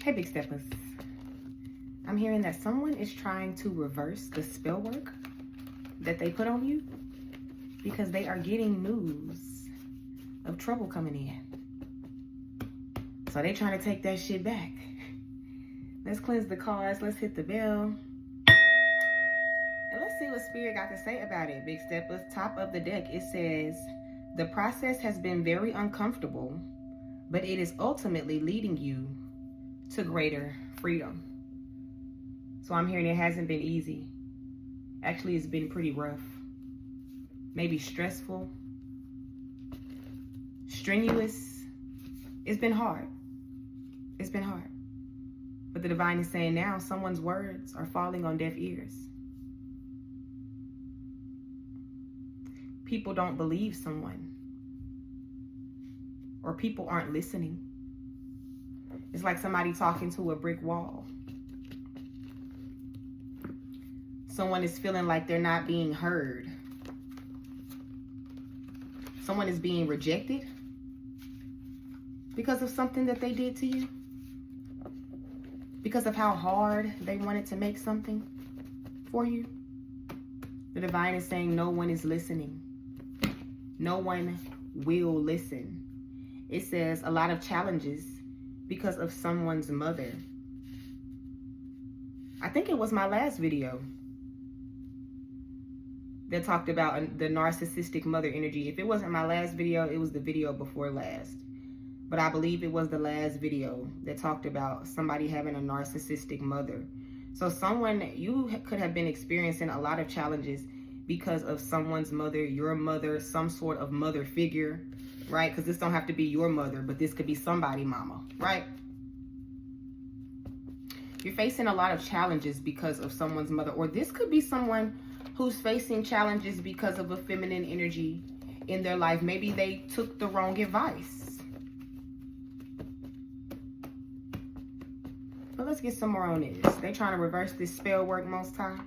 Hey, big steppers. I'm hearing that someone is trying to reverse the spell work that they put on you because they are getting news of trouble coming in. So they trying to take that shit back. Let's cleanse the cards. Let's hit the bell. And let's see what Spirit got to say about it, big steppers. Top of the deck, it says, the process has been very uncomfortable, but it is ultimately leading you to greater freedom. So I'm hearing it hasn't been easy. Actually, it's been pretty rough. Maybe stressful, strenuous. It's been hard. It's been hard. But the divine is saying now someone's words are falling on deaf ears. People don't believe someone, or people aren't listening. It's like somebody talking to a brick wall. Someone is feeling like they're not being heard. Someone is being rejected because of something that they did to you. Because of how hard they wanted to make something for you. The divine is saying no one is listening. No one will listen. It says a lot of challenges because of someone's mother. I think it was my last video that talked about the narcissistic mother energy. If it wasn't my last video, it was the video before last. But I believe it was the last video that talked about somebody having a narcissistic mother. So you could have been experiencing a lot of challenges because of someone's mother, your mother, some sort of mother figure, right? Because this don't have to be your mother, but this could be somebody mama, right? You're facing a lot of challenges because of someone's mother, or this could be someone who's facing challenges because of a feminine energy in their life. Maybe they took the wrong advice. But let's get some more on this. They're trying to reverse this spell work, Most High.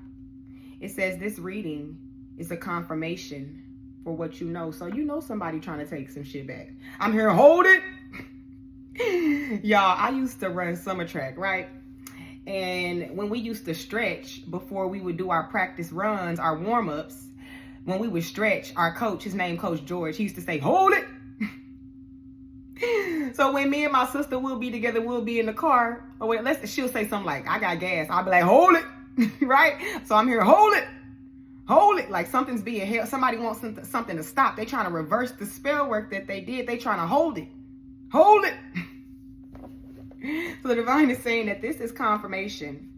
It says this reading is a confirmation for what you know. So you know somebody trying to take some shit back. I'm here, hold it. Y'all, I used to run summer track, right? And when we used to stretch before we would do our practice runs, our warm-ups, when we would stretch, our coach, his name Coach George, he used to say, hold it. So when me and my sister will be together, we'll be in the car, or she'll say something like, I got gas. I'll be like, hold it, right? So I'm here, hold it. Hold it, like something's being held. Somebody wants something to stop. They trying to reverse the spell work that they did. They trying to hold it. Hold it. So the divine is saying that this is confirmation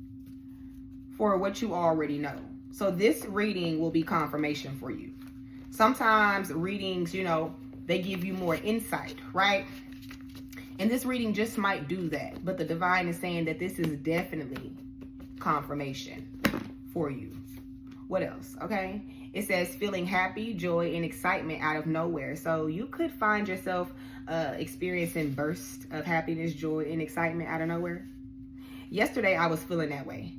for what you already know. So this reading will be confirmation for you. Sometimes readings, they give you more insight, right? And this reading just might do that. But the divine is saying that this is definitely confirmation for you. What else? Okay. It says feeling happy, joy, and excitement out of nowhere. So you could find yourself experiencing bursts of happiness, joy, and excitement out of nowhere. Yesterday, I was feeling that way.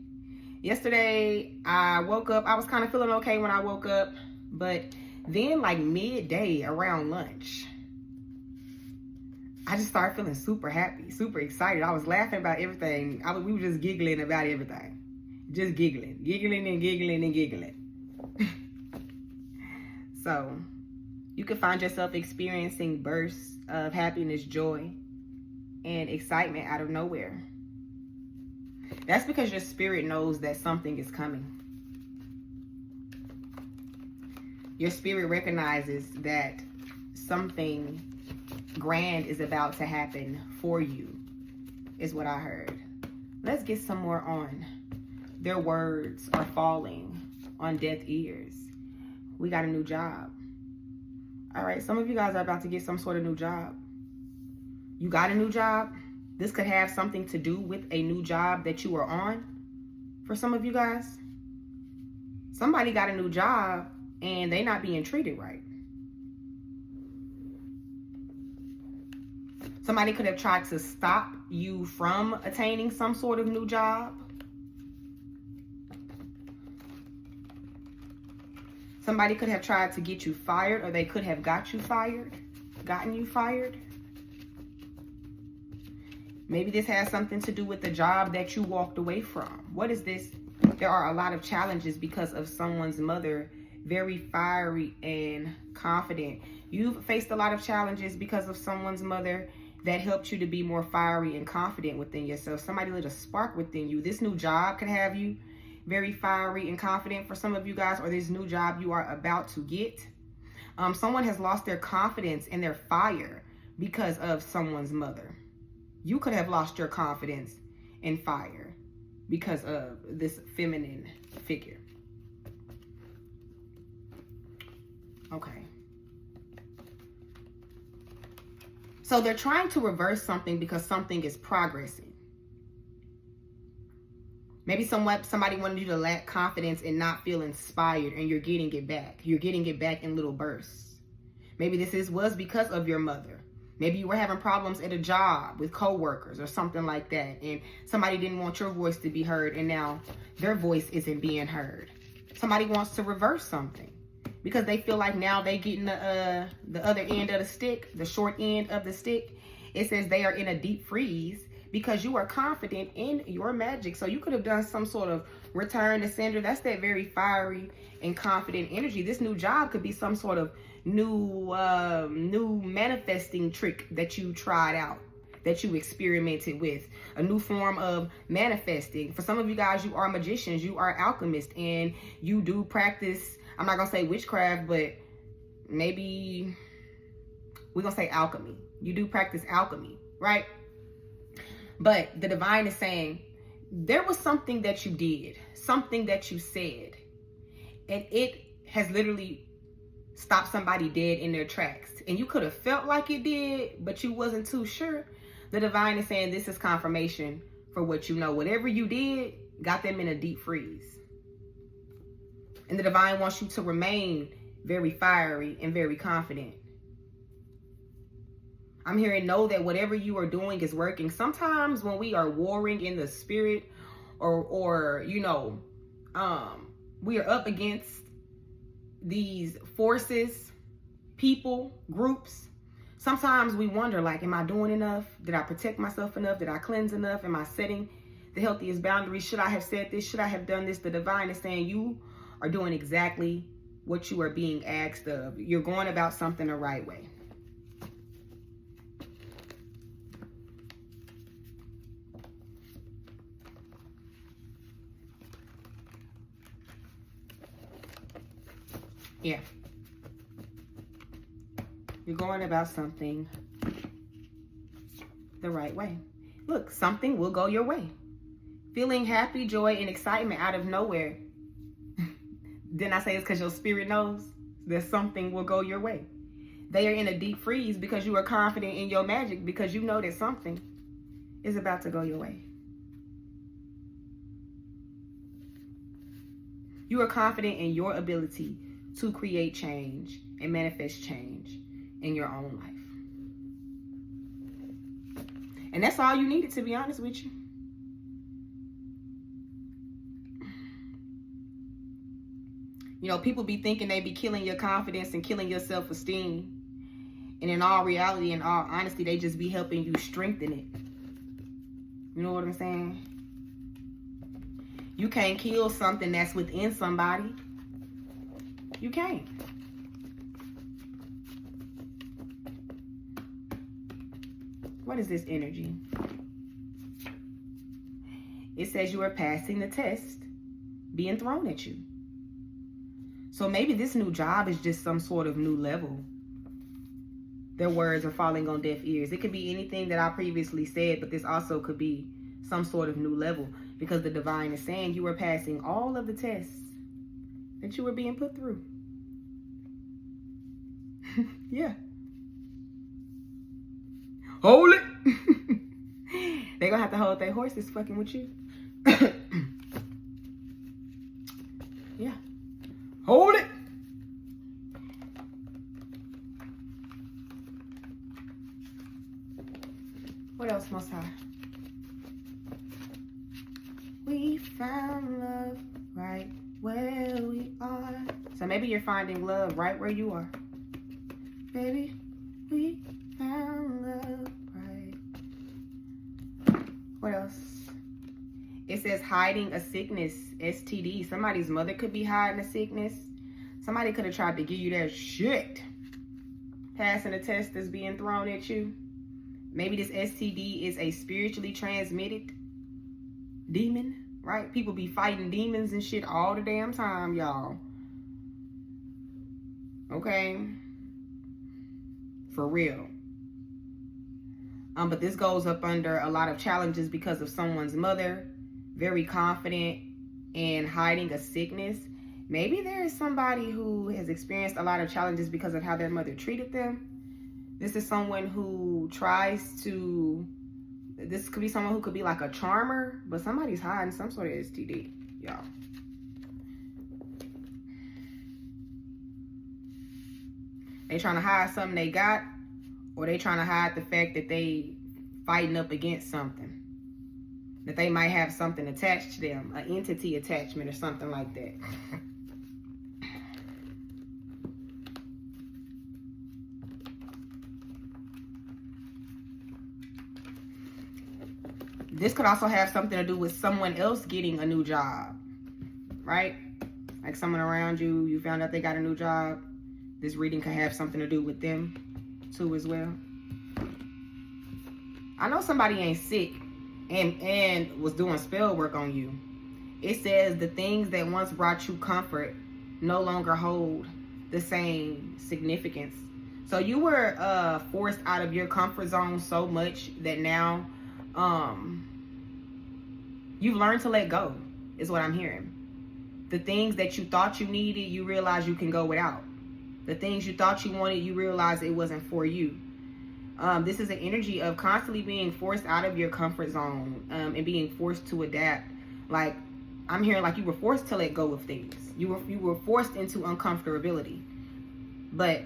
Yesterday, I woke up. I was kind of feeling okay when I woke up. But then like midday around lunch, I just started feeling super happy, super excited. I was laughing about everything. We were just giggling about everything. Just giggling and giggling and giggling. So you can find yourself experiencing bursts of happiness, joy, and excitement out of nowhere. That's because your spirit knows that something is coming. Your spirit recognizes that something grand is about to happen for you, is what I heard. Let's get some more on. Their words are falling on deaf ears. We got a new job. All right, some of you guys are about to get some sort of new job. You got a new job. This could have something to do with a new job that you are on. For some of you guys, somebody got a new job and they're not being treated right. Somebody could have tried to stop you from attaining some sort of new job. Somebody could have tried to get you fired, or they could have gotten you fired. Maybe this has something to do with the job that you walked away from. What is this? There are a lot of challenges because of someone's mother. Very fiery and confident. You've faced a lot of challenges because of someone's mother that helped you to be more fiery and confident within yourself. Somebody lit a spark within you. This new job could have you very fiery and confident for some of you guys, or this new job you are about to get. Someone has lost their confidence and their fire because of someone's mother. You could have lost your confidence and fire because of this feminine figure. Okay. So they're trying to reverse something because something is progressing. Maybe somebody wanted you to lack confidence and not feel inspired, and you're getting it back. You're getting it back in little bursts. Maybe this was because of your mother. Maybe you were having problems at a job with coworkers or something like that, and somebody didn't want your voice to be heard, and now their voice isn't being heard. Somebody wants to reverse something because they feel like now they getting the other end of the stick, the short end of the stick. It says they are in a deep freeze because you are confident in your magic. So you could have done some sort of return to sender. That's that very fiery and confident energy. This new job could be some sort of new manifesting trick that you tried out, that you experimented with, a new form of manifesting. For some of you guys, you are magicians, you are alchemists, and you do practice, I'm not gonna say witchcraft, but maybe we're gonna say alchemy. You do practice alchemy, right? But the divine is saying there was something that you did, something that you said, and it has literally stopped somebody dead in their tracks. And you could have felt like it did, but you wasn't too sure. The divine is saying this is confirmation for what you know. Whatever you did got them in a deep freeze. And the divine wants you to remain very fiery and very confident. I'm hearing know that whatever you are doing is working. Sometimes when we are warring in the spirit, or you know, we are up against these forces, people, groups. Sometimes we wonder, like, am I doing enough? Did I protect myself enough? Did I cleanse enough? Am I setting the healthiest boundaries? Should I have said this? Should I have done this? The divine is saying you are doing exactly what you are being asked of. You're going about something the right way. Yeah. You're going about something the right way. Look, something will go your way. Feeling happy, joy, and excitement out of nowhere. Didn't I say it's because your spirit knows that something will go your way? They are in a deep freeze because you are confident in your magic, because you know that something is about to go your way. You are confident in your ability to create change and manifest change in your own life. And that's all you needed, to be honest with you. You know, people be thinking they be killing your confidence and killing your self-esteem. And in all reality, in all honesty, they just be helping you strengthen it. You know what I'm saying? You can't kill something that's within somebody. You can't. What is this energy? It says you are passing the test being thrown at you. So maybe this new job is just some sort of new level. Their words are falling on deaf ears. It could be anything that I previously said, but this also could be some sort of new level, because the divine is saying you are passing all of the tests that you were being put through. Yeah. Hold it. They're gonna have to hold their horses fucking with you. Yeah. Hold it. What else must I? We found love right where we are. So maybe you're finding love right where you are. Baby, we found love right else? It says hiding a sickness, STD. Somebody's mother could be hiding a sickness. Somebody could have tried to give you that shit. Passing a test that's being thrown at you. Maybe this STD is a spiritually transmitted demon, right? People be fighting demons and shit all the damn time, y'all. Okay? For real. But this goes up under a lot of challenges because of someone's mother. Very confident and hiding a sickness. Maybe there is somebody who has experienced a lot of challenges because of how their mother treated them. This is someone who tries to, this could be someone who could be like a charmer, but somebody's hiding some sort of STD, y'all. They trying to hide something they got, or they trying to hide the fact that they fighting up against something. That they might have something attached to them, an entity attachment or something like that. This could also have something to do with someone else getting a new job, right? Like someone around you, you found out they got a new job. This reading could have something to do with them too as well. I know somebody ain't sick and was doing spell work on you. It says the things that once brought you comfort no longer hold the same significance. So you were forced out of your comfort zone so much that now you've learned to let go, is what I'm hearing. The things that you thought you needed, you realize you can go without. The things you thought you wanted, you realize it wasn't for you. This is an energy of constantly being forced out of your comfort zone and being forced to adapt. Like, I'm hearing like you were forced to let go of things. You were forced into uncomfortability. But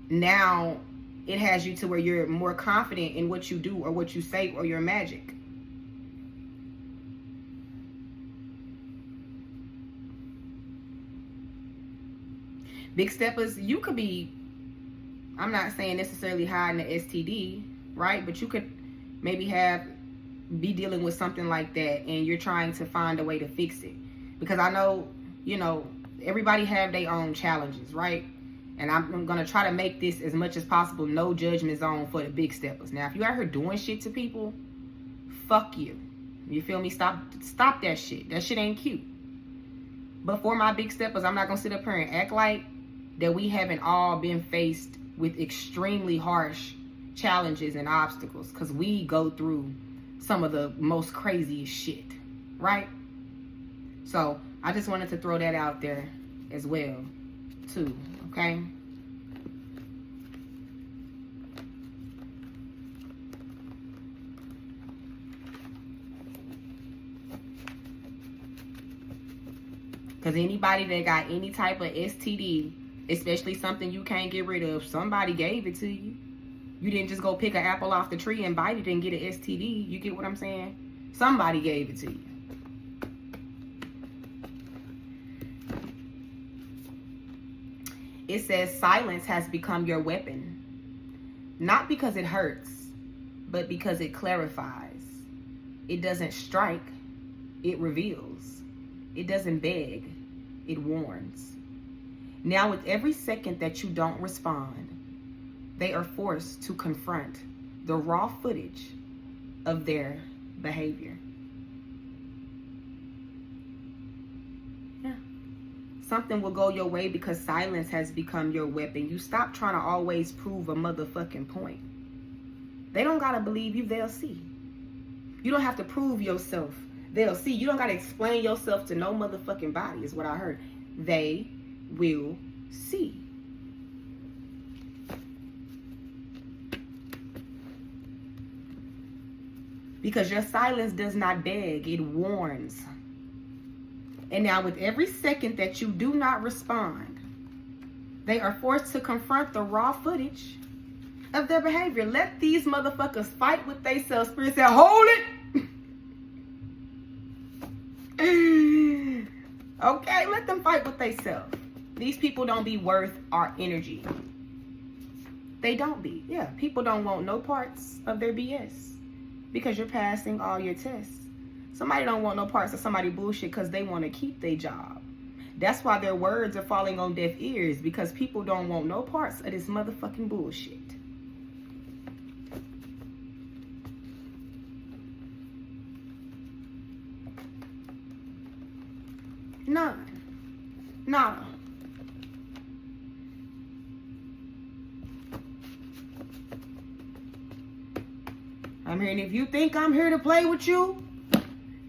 now it has you to where you're more confident in what you do or what you say or your magic. Big steppers, you could be, I'm not saying necessarily hiding the STD, right? But you could maybe be dealing with something like that and you're trying to find a way to fix it. Because I know, you know, everybody have their own challenges, right? And I'm going to try to make this as much as possible no judgment zone for the big steppers. Now, if you out here doing shit to people, fuck you. You feel me? Stop that shit. That shit ain't cute. But for my big steppers, I'm not going to sit up here and act like that we haven't all been faced with extremely harsh challenges and obstacles, because we go through some of the most craziest shit, right? So I just wanted to throw that out there as well too, okay? Because anybody that got any type of STD, especially something you can't get rid of, somebody gave it to you. You didn't just go pick an apple off the tree and bite it and get an STD. You get what I'm saying? Somebody gave it to you. It says silence has become your weapon. Not because it hurts, but because it clarifies. It doesn't strike, it reveals. It doesn't beg, it warns. Now, with every second that you don't respond, they are forced to confront the raw footage of their behavior. Yeah. Something will go your way because silence has become your weapon. You stop trying to always prove a motherfucking point. They don't gotta believe you, they'll see. You don't have to prove yourself, they'll see. You don't gotta explain yourself to no motherfucking body, is what I heard. They will see. Because your silence does not beg, it warns. And now with every second that you do not respond, they are forced to confront the raw footage of their behavior. Let these motherfuckers fight with themselves. Spirit said, hold it. Okay, let them fight with themselves. These people don't be worth our energy. They don't be. Yeah, people don't want no parts of their BS. because you're passing all your tests. Somebody don't want no parts of somebody bullshit because they want to keep their job. That's why their words are falling on deaf ears, because people don't want no parts of this motherfucking bullshit. None. Nada. I'm here, and if you think I'm here to play with you,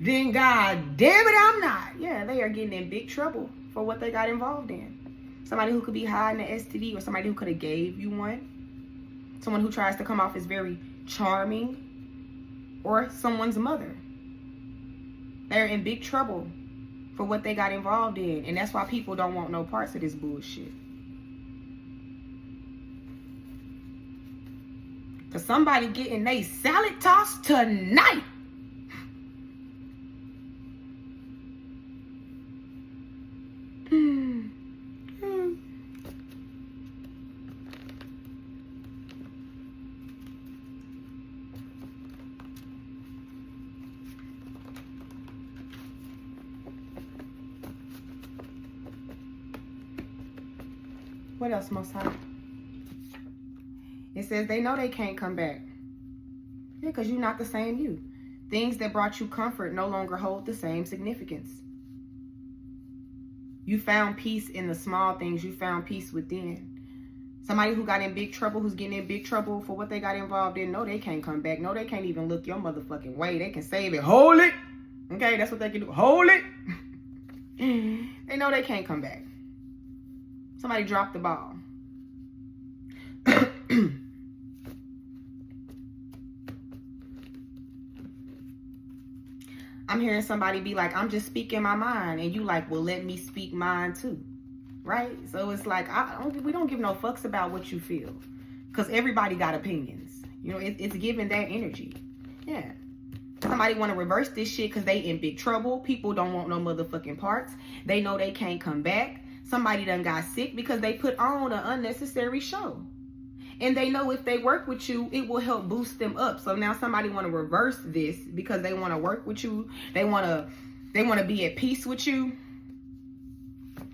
then god damn it, I'm not. Yeah, they are getting in big trouble for what they got involved in. Somebody who could be hiding an STD, or somebody who could have gave you one. Someone who tries to come off as very charming, or someone's mother. They're in big trouble for what they got involved in, and that's why people don't want no parts of this bullshit. Cause somebody getting they salad tossed tonight. What else, Most High? It says they know they can't come back. Yeah, because you're not the same you. Things that brought you comfort no longer hold the same significance. You found peace in the small things. You found peace within. Somebody who got in big trouble, who's getting in big trouble for what they got involved in, no, they can't come back. No, they can't even look your motherfucking way. They can save it. Hold it. Okay, that's what they can do. Hold it. They know they can't come back. Somebody dropped the ball. I'm hearing somebody be like, I'm just speaking my mind. And you like, well, let me speak mine too. Right? So it's like, we don't give no fucks about what you feel. Because everybody got opinions. You know, it's giving that energy. Yeah. Somebody want to reverse this shit because they in big trouble. People don't want no motherfucking parts. They know they can't come back. Somebody done got sick because they put on an unnecessary show. And they know if they work with you, it will help boost them up. So now somebody want to reverse this because they want to work with you. They want to be at peace with you.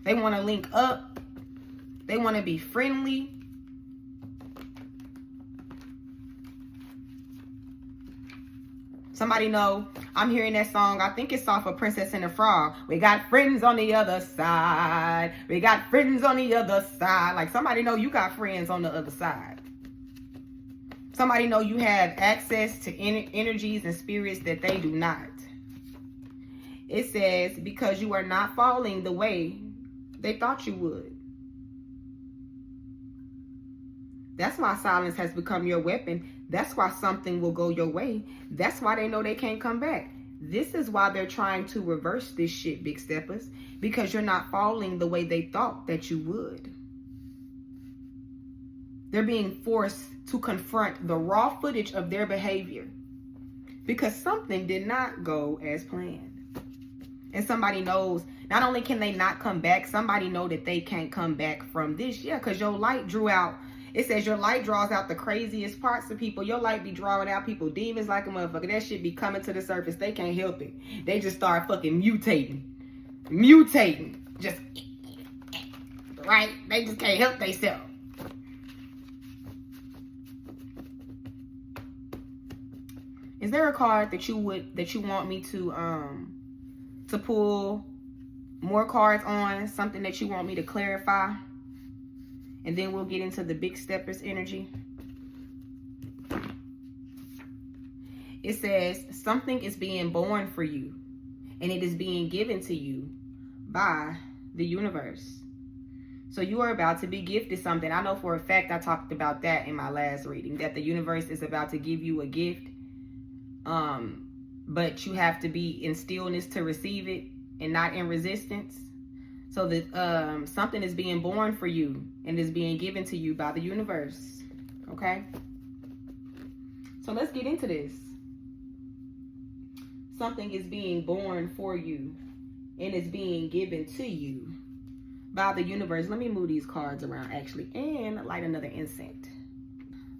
They want to link up. They want to be friendly. Somebody know, I'm hearing that song. I think it's off of Princess and the Frog. We got friends on the other side. We got friends on the other side. Like somebody know you got friends on the other side. Somebody know you have access to energies and spirits that they do not. It says, because you are not falling the way they thought you would. That's why silence has become your weapon. That's why something will go your way. That's why they know they can't come back. This is why they're trying to reverse this shit, big steppers. Because you're not falling the way they thought that you would. They're being forced to confront the raw footage of their behavior. Because something did not go as planned. And somebody knows, not only can they not come back, somebody know that they can't come back from this. Yeah, because your light drew out. It says your light draws out the craziest parts of people. Your light be drawing out people demons like a motherfucker. That shit be coming to the surface. They can't help it. They just start fucking mutating. Just, right? They just can't help themselves. Is there a card that you want me to pull more cards on? Something that you want me to clarify? And then we'll get into the big steppers energy. It says something is being born for you, and it is being given to you by the universe. So you are about to be gifted something. I know for a fact I talked about that in my last reading, that the universe is about to give you a gift. But you have to be in stillness to receive it and not in resistance. So that something is being born for you and is being given to you by the universe. Okay? So let's get into this. Something is being born for you and is being given to you by the universe. Let me move these cards around actually and light another incense.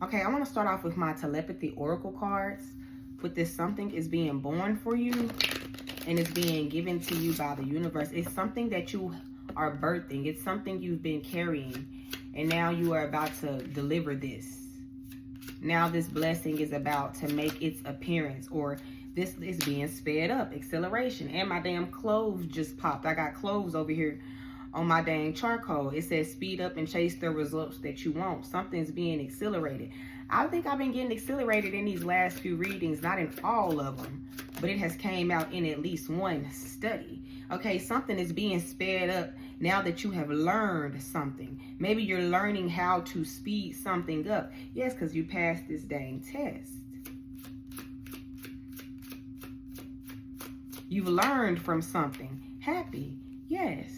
Okay, I want to start off with my telepathy oracle cards. But this something is being born for you, and it's being given to you by the universe. It's something that you are birthing. It's something you've been carrying, and now you are about to deliver this. Now this blessing is about to make its appearance, or this is being sped up, acceleration. And my damn clothes just popped. I got clothes over here on my dang charcoal. It says speed up and chase the results that you want. Something's being accelerated. I think I've been getting accelerated in these last few readings, not in all of them, but it has came out in at least one study. Okay, something is being sped up now that you have learned something. Maybe you're learning how to speed something up. Yes, because you passed this dang test. You've learned from something. Happy, yes.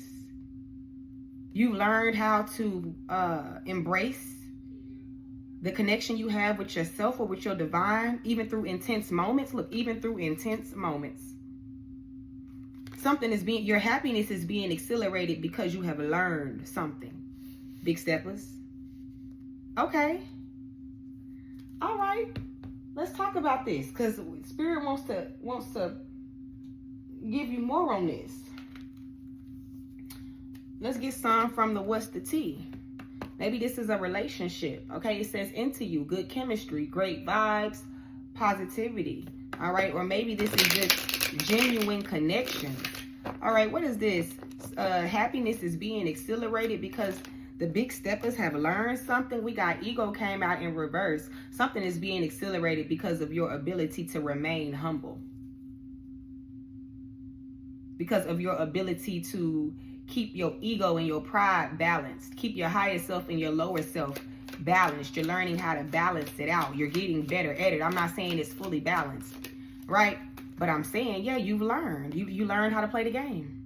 You've learned how to embrace the connection you have with yourself or with your divine, even through intense moments. Look, even through intense moments. Something is being, your happiness is being accelerated because you have learned something. Big steppers. Okay. All right. Let's talk about this, because Spirit wants to give you more on this. Let's get some from the what's the tea. Maybe this is a relationship. Okay, it says into you, good chemistry, great vibes, positivity. All right, or maybe this is just genuine connection. All right, what is this? Happiness is being accelerated because the big steppers have learned something. We got ego came out in reverse. Something is being accelerated because of your ability to remain humble. Because of your ability to keep your ego and your pride balanced. Keep your higher self and your lower self balanced. You're learning how to balance it out. You're getting better at it. I'm not saying it's fully balanced, right? But I'm saying, yeah, you've learned. You learned how to play the game.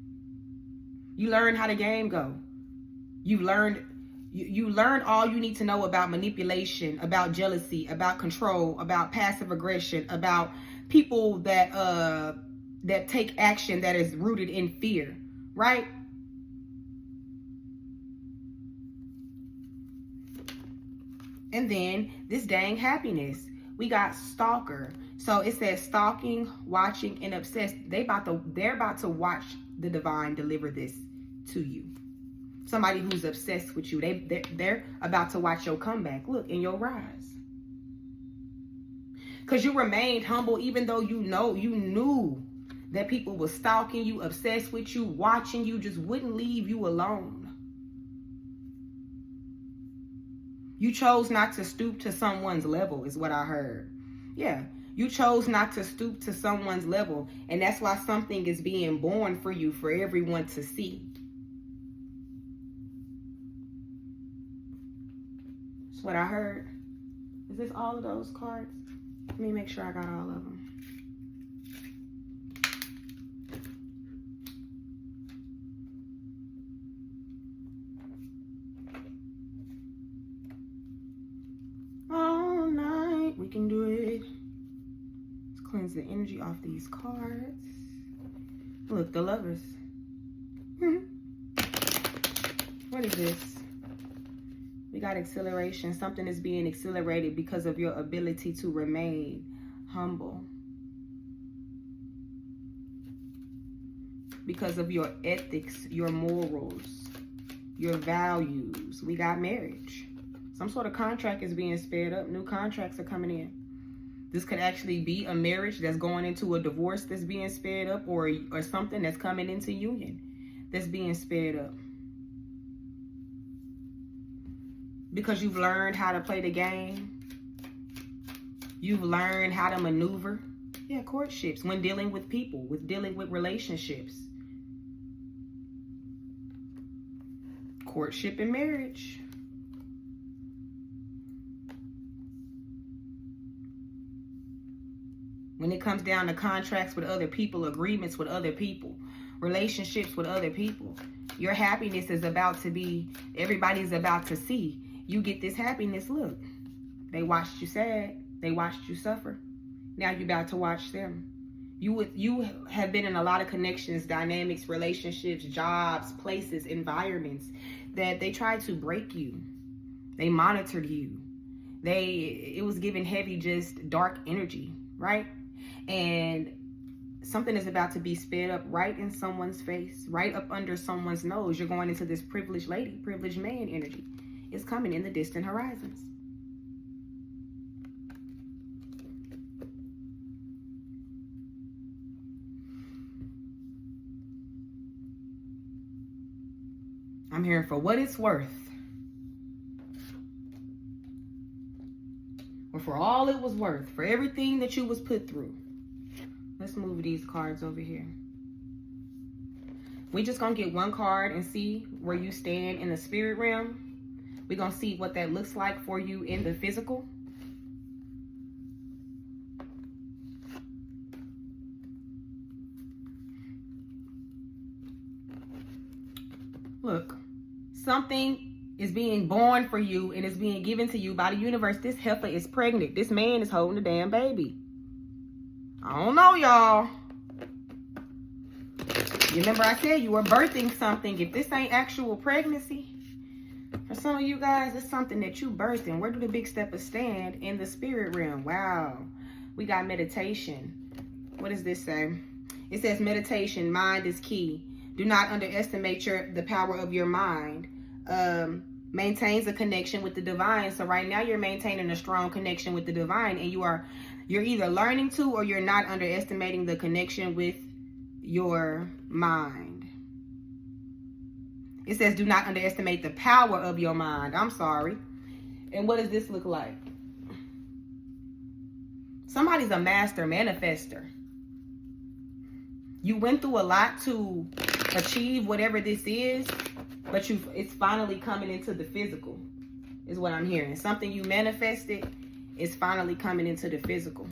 You learned how the game go. You learned all you need to know about manipulation, about jealousy, about control, about passive aggression, about people that take action that is rooted in fear, right? And then this dang happiness. We got stalker. So it says stalking, watching, and obsessed. They're about to watch the divine deliver this to you. Somebody who's obsessed with you. They're about to watch your comeback. Look, in your rise. Because you remained humble even though you knew that people were stalking you, obsessed with you, watching you, just wouldn't leave you alone. You chose not to stoop to someone's level, is what I heard. Yeah, you chose not to stoop to someone's level, and that's why something is being born for you, for everyone to see. That's what I heard. Is this all of those cards? Let me make sure I got all of them. All night, we can do it. Let's cleanse the energy off these cards. Look, the lovers. What is this? We got acceleration. Something is being accelerated because of your ability to remain humble. Because of your ethics, your morals, your values. We got marriage. Some sort of contract is being sped up. New contracts are coming in. This could actually be a marriage that's going into a divorce that's being sped up, or something that's coming into union that's being sped up. Because you've learned how to play the game. You've learned how to maneuver. Yeah, courtships. When dealing with people, with dealing with relationships. Courtship and marriage. When it comes down to contracts with other people, agreements with other people, relationships with other people, your happiness is about to be, everybody's about to see. You get this happiness, look. They watched you sad. They watched you suffer. Now you're about to watch them. You have been in a lot of connections, dynamics, relationships, jobs, places, environments that they tried to break you. They monitored you. It was giving heavy, just dark energy, right? And something is about to be sped up right in someone's face, right up under someone's nose. You're going into this privileged lady, privileged man energy. It's coming in the distant horizons. I'm here for what it's worth. Or for all it was worth. For everything that you was put through. Let's move these cards over here. We just gonna get one card and see where you stand in the spirit realm. We're gonna see what that looks like for you in the physical. Look, something is being born for you and is being given to you by the universe. This heifer is pregnant. This man is holding a damn baby. I don't know, y'all. You remember I said you were birthing something. If this ain't actual pregnancy, for some of you guys, it's something that you birthing. Where do the big steppers stand? In the spirit realm. Wow. We got meditation. What does this say? It says meditation, mind is key. Do not underestimate the power of your mind. Maintains a connection with the divine. So right now you're maintaining a strong connection with the divine, and you're either learning to, or you're not underestimating the connection with your mind. It says do not underestimate the power of your mind. I'm sorry. And what does this look like? Somebody's a master manifester. You went through a lot to achieve whatever this is, but it's finally coming into the physical, is what I'm hearing. Something you manifested is finally coming into the physical.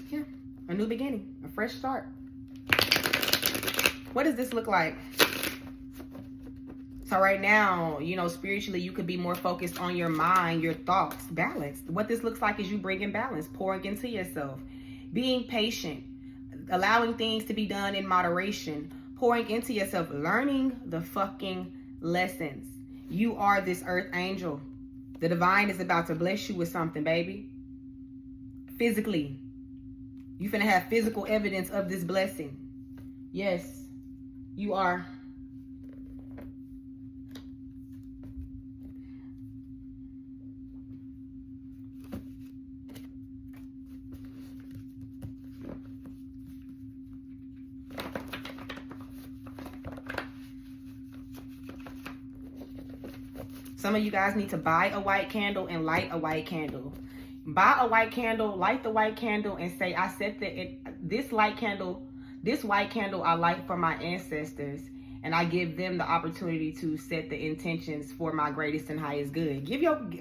Yeah, a new beginning, a fresh start. What does this look like? So right now, you know, spiritually, you could be more focused on your mind, your thoughts, balance. What this looks like is you bringing balance, pouring into yourself, being patient, allowing things to be done in moderation, pouring into yourself, learning the fucking lessons. You are this earth angel. The divine is about to bless you with something, baby. Physically. You're finna have physical evidence of this blessing. Yes, you are. Some of you guys need to buy a white candle and light a white candle. Buy a white candle, light the white candle, and say, I set this white candle I light for my ancestors, and I give them the opportunity to set the intentions for my greatest and highest good.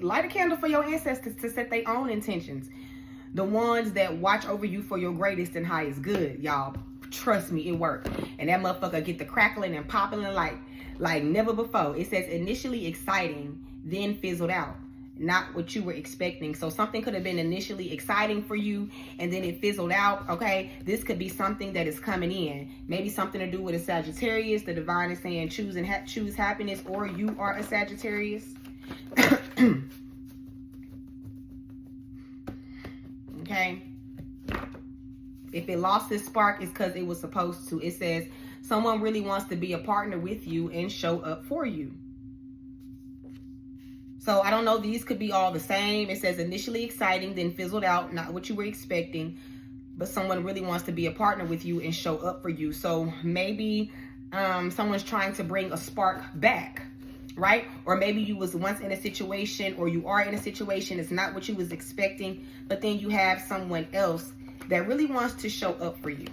Light a candle for your ancestors to set their own intentions. The ones that watch over you for your greatest and highest good, y'all. Trust me, it worked. And that motherfucker get the crackling and popping like never before. It says initially exciting, then fizzled out. Not what you were expecting. So something could have been initially exciting for you and then it fizzled out. Okay, this could be something that is coming in. Maybe something to do with a Sagittarius. The divine is saying choose happiness, or you are a Sagittarius. Okay. If it lost its spark, it's because it was supposed to. It says someone really wants to be a partner with you and show up for you. So I don't know, these could be all the same. It says initially exciting, then fizzled out, not what you were expecting, but someone really wants to be a partner with you and show up for you. So maybe someone's trying to bring a spark back, right? Or maybe you was once in a situation, or you are in a situation, it's not what you was expecting, but then you have someone else that really wants to show up for you.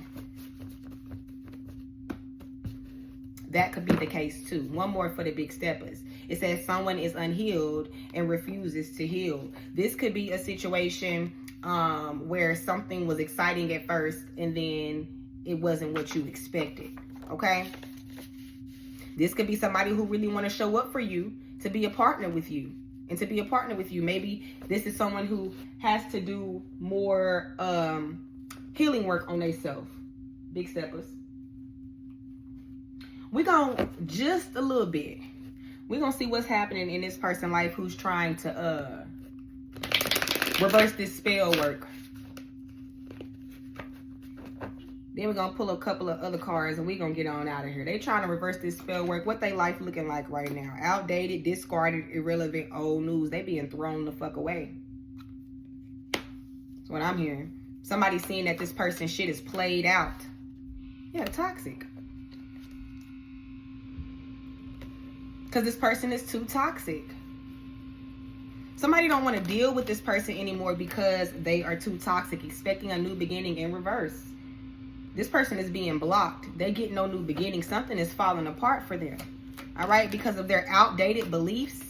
That could be the case too. One more for the big steppers. It says someone is unhealed and refuses to heal. This could be a situation where something was exciting at first and then it wasn't what you expected. Okay? This could be somebody who really want to show up for you, to be a partner with you. And to be a partner with you. Maybe this is someone who has to do more healing work on themselves. Big steppers. We're going to just a little bit. We're going to see what's happening in this person's life who's trying to reverse this spell work. Then we're going to pull a couple of other cards and we're going to get on out of here. They trying to reverse this spell work. What they life looking like right now? Outdated, discarded, irrelevant, old news. They being thrown the fuck away. That's what I'm hearing. Somebody's seeing that this person's shit is played out. Yeah, toxic. Because this person is too toxic. Somebody don't want to deal with this person anymore because they are too toxic, expecting a new beginning in reverse. This person is being blocked. They get no new beginning. Something is falling apart for them. All right? Because of their outdated beliefs.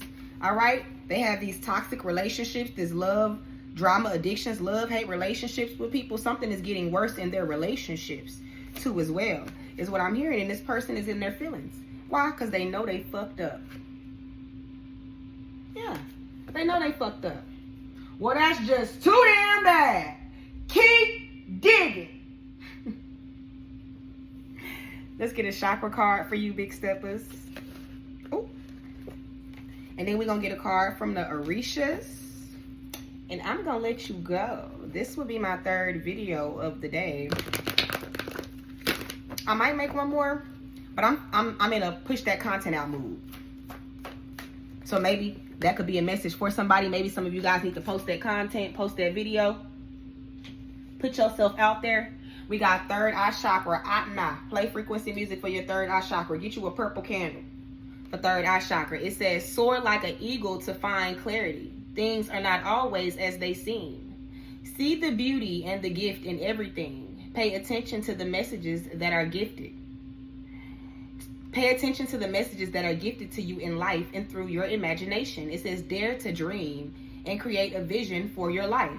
All right? They have these toxic relationships, this love, drama, addictions, love-hate relationships with people. Something is getting worse in their relationships too as well, is what I'm hearing. And this person is in their feelings. Why? Because they know they fucked up. Yeah. They know they fucked up. Well, that's just too damn bad. Keep digging. Let's get a chakra card for you, big steppers. Ooh. And then we're going to get a card from the 𝚑𝚎𝚛. And I'm going to let you go. This will be my third video of the day. I might make one more, but I'm in a push that content out mood. So maybe that could be a message for somebody. Maybe some of you guys need to post that content, post that video. Put yourself out there. We got third eye chakra, Atna. Play frequency music for your third eye chakra. Get you a purple candle for third eye chakra. It says, soar like an eagle to find clarity. Things are not always as they seem. See the beauty and the gift in everything. Pay attention to the messages that are gifted. Pay attention to the messages that are gifted to you in life and through your imagination. It says, dare to dream and create a vision for your life.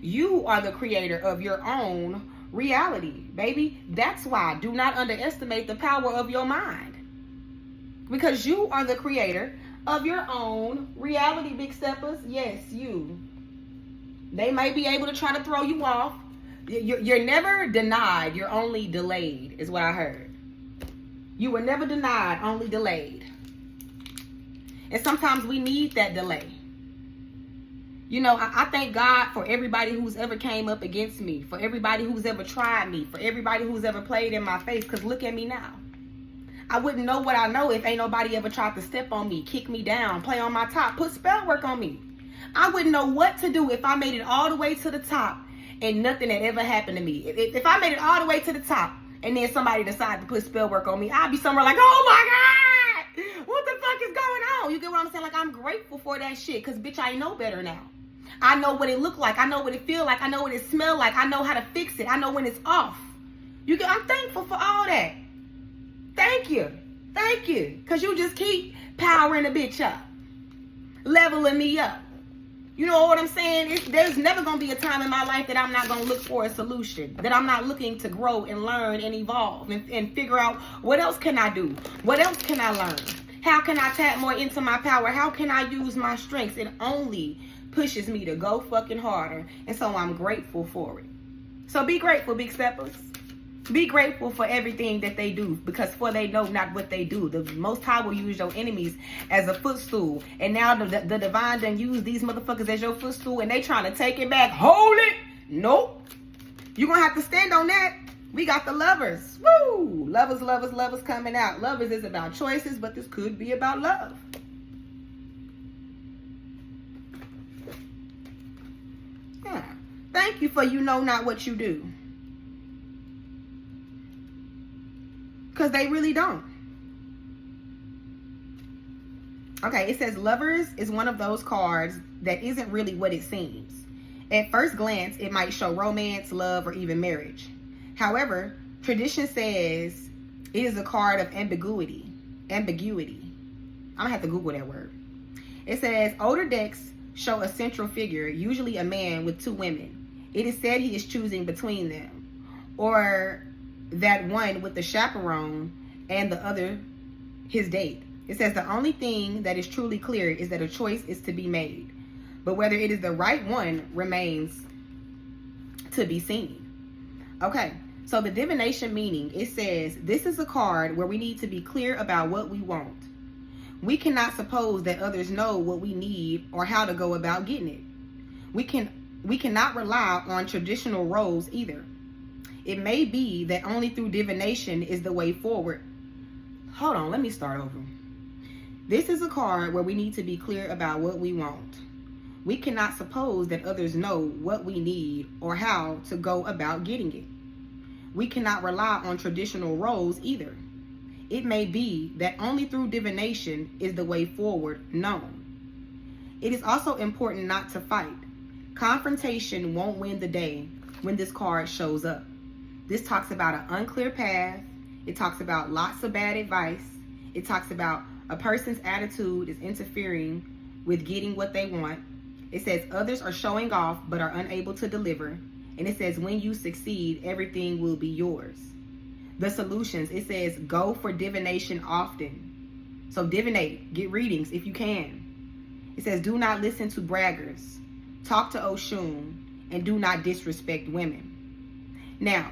You are the creator of your own reality, baby. That's why. Do not underestimate the power of your mind. Because you are the creator of your own reality, big steppers. Yes, you. They may be able to try to throw you off. You're never denied. You're only delayed, is what I heard. You were never denied, only delayed. And sometimes we need that delay. You know, I thank God for everybody who's ever came up against me, for everybody who's ever tried me, for everybody who's ever played in my face, because look at me now. I wouldn't know what I know if ain't nobody ever tried to step on me, kick me down, play on my top, put spell work on me. I wouldn't know what to do if I made it all the way to the top and nothing had ever happened to me. If I made it all the way to the top and then somebody decided to put spell work on me, I'd be somewhere like, oh my God, what the fuck is going on? You get what I'm saying? Like, I'm grateful for that shit because, bitch, I know better now. I know what it looked like. I know what it feel like. I know what it smell like. I know how to fix it. I know when it's off. I'm thankful for all that. Thank you. Thank you. Because you just keep powering a bitch up. Leveling me up. You know what I'm saying? There's never going to be a time in my life that I'm not going to look for a solution. That I'm not looking to grow and learn and evolve and figure out what else can I do? What else can I learn? How can I tap more into my power? How can I use my strengths? It only pushes me to go fucking harder. And so I'm grateful for it. So be grateful, big steppers. Be grateful for everything that they do, because for they know not what they do. The Most High will use your enemies as a footstool. And now the divine done use these motherfuckers as your footstool and they trying to take it back. Hold it. Nope. You're going to have to stand on that. We got the lovers. Woo! Lovers, lovers, lovers coming out. Lovers is about choices, but this could be about love. Yeah. Thank you for you know not what you do. Because they really don't. Okay, it says lovers is one of those cards that isn't really what it seems. At first glance, it might show romance, love, or even marriage. However, tradition says it is a card of ambiguity. Ambiguity. I'm going to have to Google that word. It says older decks show a central figure, usually a man with two women. It is said he is choosing between them. Or that one with the chaperone and the other his date. It says the only thing that is truly clear is that a choice is to be made, but whether it is the right one remains to be seen. Okay, so the divination meaning, it says this is a card where we need to be clear about what we want. We cannot suppose that others know what we need or how to go about getting it. We cannot rely on traditional roles either. It may be that only through divination is the way forward. Hold on, let me start over. This is a card where we need to be clear about what we want. We cannot suppose that others know what we need or how to go about getting it. We cannot rely on traditional roles either. It may be that only through divination is the way forward known. It is also important not to fight. Confrontation won't win the day when this card shows up. This talks about an unclear path. It talks about lots of bad advice. It talks about a person's attitude is interfering with getting what they want. It says others are showing off but are unable to deliver. And it says when you succeed, everything will be yours. The solutions, it says go for divination often. So divinate, get readings if you can. It says do not listen to braggers. Talk to 𝚑𝚘𝚛𝚎 and do not disrespect women. Now,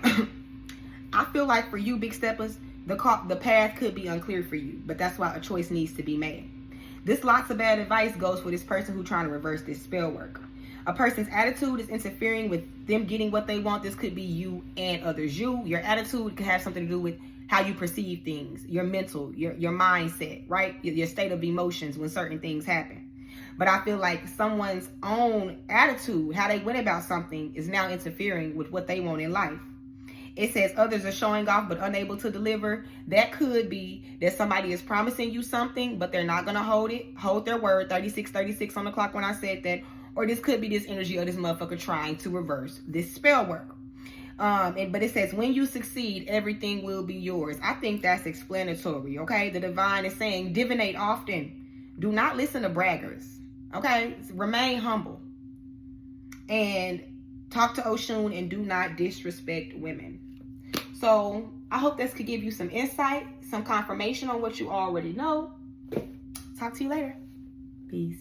I feel like for you, big steppers, the path could be unclear for you, but that's why a choice needs to be made. This lots of bad advice goes for this person who's trying to reverse this spell work. A person's attitude is interfering with them getting what they want. This could be you and others. Your attitude could have something to do with how you perceive things, your mental, your mindset, right? Your state of emotions when certain things happen. But I feel like someone's own attitude, how they went about something, is now interfering with what they want in life. It says others are showing off but unable to deliver. That could be that somebody is promising you something, but they're not going to hold their word. 36 on the clock when I said that. Or this could be this energy of this motherfucker trying to reverse this spell work. But it says when you succeed, everything will be yours. I think that's explanatory, okay? The divine is saying divinate often. Do not listen to braggers, okay? Remain humble. And talk to 𝚑𝚘𝚛 and do not disrespect women. So I hope this could give you some insight, some confirmation on what you already know. Talk to you later. Peace.